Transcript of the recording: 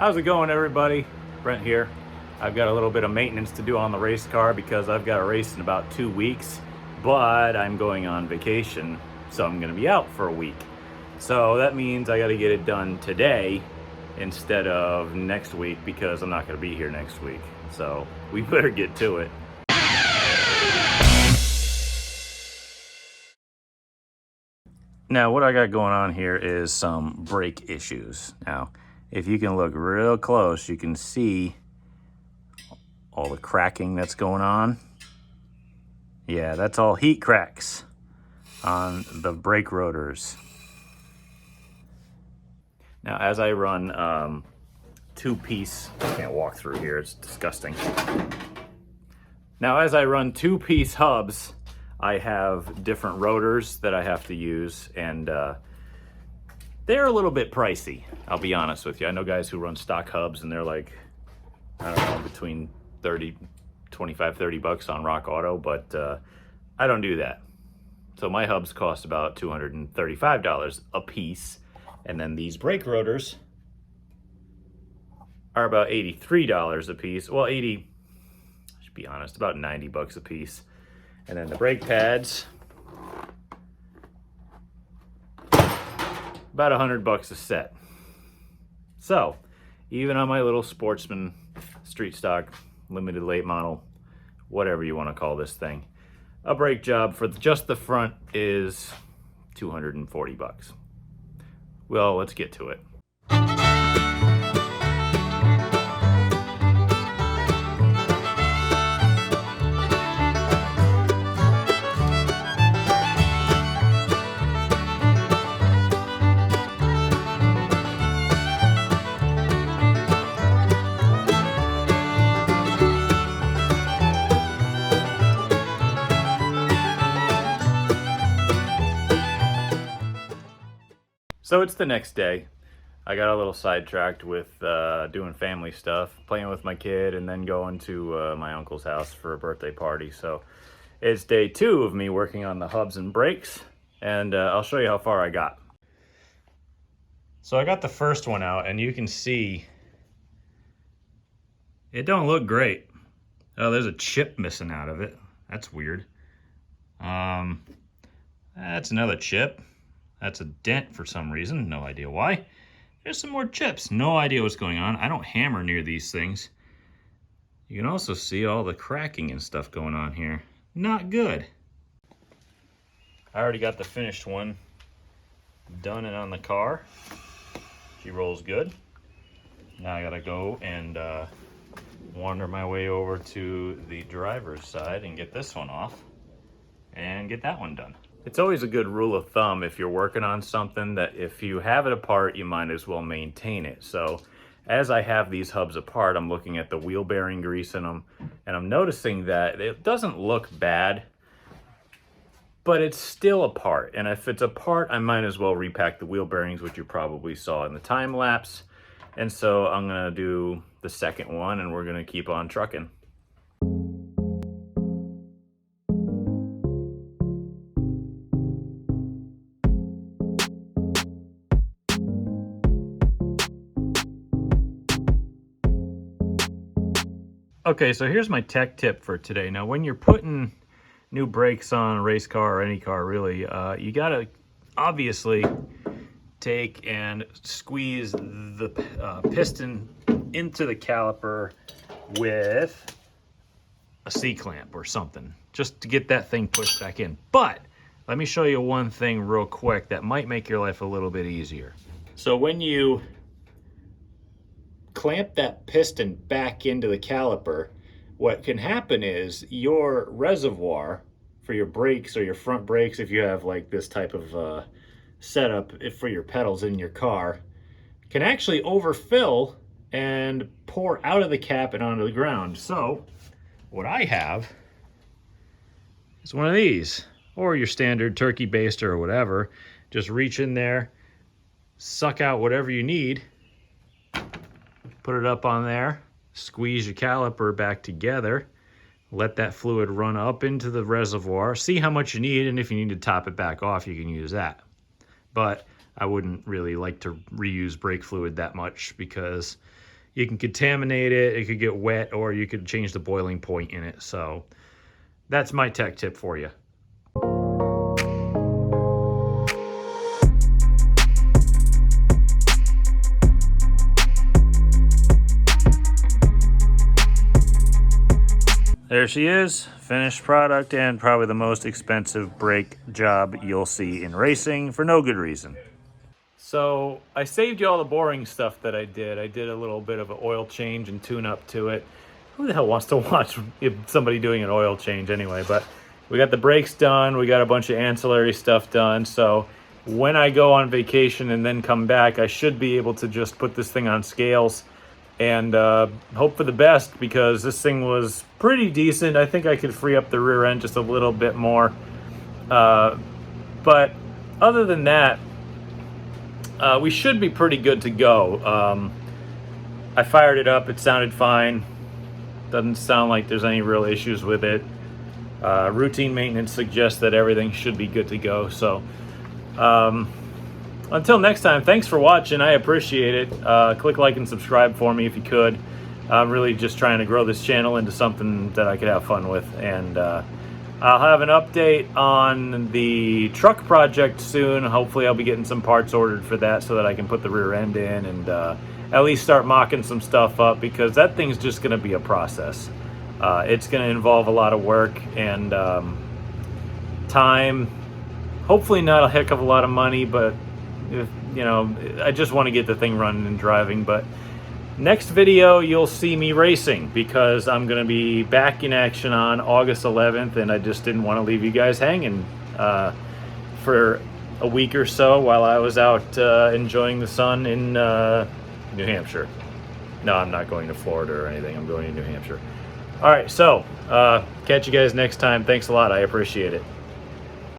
How's it going, everybody? Brent here. I've got a little bit of maintenance to do on the race car because I've got a race in about 2 weeks, but I'm going on vacation, so I'm gonna be out for a week. So that means I gotta get it done today instead of next week because I'm not gonna be here next week. So we better get to it. Now, what I got going on here is some brake issues. Now, if you can look real close, you can see all the cracking that's going on. Yeah, that's all heat cracks on the brake rotors. Now, as I run two-piece, I can't walk through here, it's disgusting. Now, as I run two-piece hubs, I have different rotors that I have to use, and they're a little bit pricey, I'll be honest with you. I know guys who run stock hubs and they're like, I don't know, between 25, 30 bucks on Rock Auto, but I don't do that. So my hubs cost about $235 a piece, and then these brake rotors are about $83 a piece. Well, 80, I should be honest, about 90 bucks a piece. And then the brake pads, about 100 bucks a set. So, even on my little Sportsman street stock, limited late model, whatever you want to call this thing, a brake job for just the front is 240 bucks. Well, let's get to it. So it's the next day. I got a little sidetracked with doing family stuff, playing with my kid, and then going to my uncle's house for a birthday party. So it's day 2 of me working on the hubs and brakes, and I'll show you how far I got. So I got the first one out, and you can see it don't look great. Oh, there's a chip missing out of it. That's weird. That's another chip. That's a dent for some reason, no idea why. There's some more chips, no idea what's going on. I don't hammer near these things. You can also see all the cracking and stuff going on here. Not good. I already got the finished one done and on the car. She rolls good. Now I gotta go and wander my way over to the driver's side and get this one off and get that one done. It's always a good rule of thumb if you're working on something that if you have it apart, you might as well maintain it. So as I have these hubs apart, I'm looking at the wheel bearing grease in them, and I'm noticing that it doesn't look bad, but it's still apart. And if it's apart, I might as well repack the wheel bearings, which you probably saw in the time lapse. And so I'm gonna do the second one, and we're gonna keep on trucking. Okay, so here's my tech tip for today. Now, when you're putting new brakes on a race car or any car, really, you gotta obviously take and squeeze the piston into the caliper with a C-clamp or something, just to get that thing pushed back in. But let me show you one thing real quick that might make your life a little bit easier. So when you clamp that piston back into the caliper, what can happen is your reservoir for your brakes or your front brakes, if you have like this type of setup for your pedals in your car, can actually overfill and pour out of the cap and onto the ground. So what I have is one of these, or your standard turkey baster or whatever. Just reach in there, suck out whatever you need, put it up on there, squeeze your caliper back together, let that fluid run up into the reservoir, see how much you need, and if you need to top it back off, you can use that. But I wouldn't really like to reuse brake fluid that much because you can contaminate it, it could get wet, or you could change the boiling point in it. So that's my tech tip for you. There she is, finished product, and probably the most expensive brake job you'll see in racing for no good reason. So I saved you all the boring stuff that I did. I did a little bit of an oil change and tune up to it. Who the hell wants to watch somebody doing an oil change anyway? But we got the brakes done. We got a bunch of ancillary stuff done. So when I go on vacation and then come back, I should be able to just put this thing on scales and hope for the best, because this thing was pretty decent. I think I could free up the rear end just a little bit more. But other than that, we should be pretty good to go. I fired it up. It sounded fine. Doesn't sound like there's any real issues with it. Routine maintenance suggests that everything should be good to go. So until next time, thanks for watching. I appreciate it. Click like and subscribe for me if you could. I'm really just trying to grow this channel into something that I could have fun with. And I'll have an update on the truck project soon. Hopefully I'll be getting some parts ordered for that so that I can put the rear end in and at least start mocking some stuff up, because that thing's just going to be a process. It's going to involve a lot of work and time. Hopefully not a heck of a lot of money, but if, you know, I just want to get the thing running and driving. But next video, you'll see me racing, because I'm going to be back in action on August 11th, and I just didn't want to leave you guys hanging for a week or so while I was out enjoying the sun in New Hampshire. No, I'm not going to Florida or anything. I'm going to New Hampshire. All right, so catch you guys next time. Thanks a lot. I appreciate it.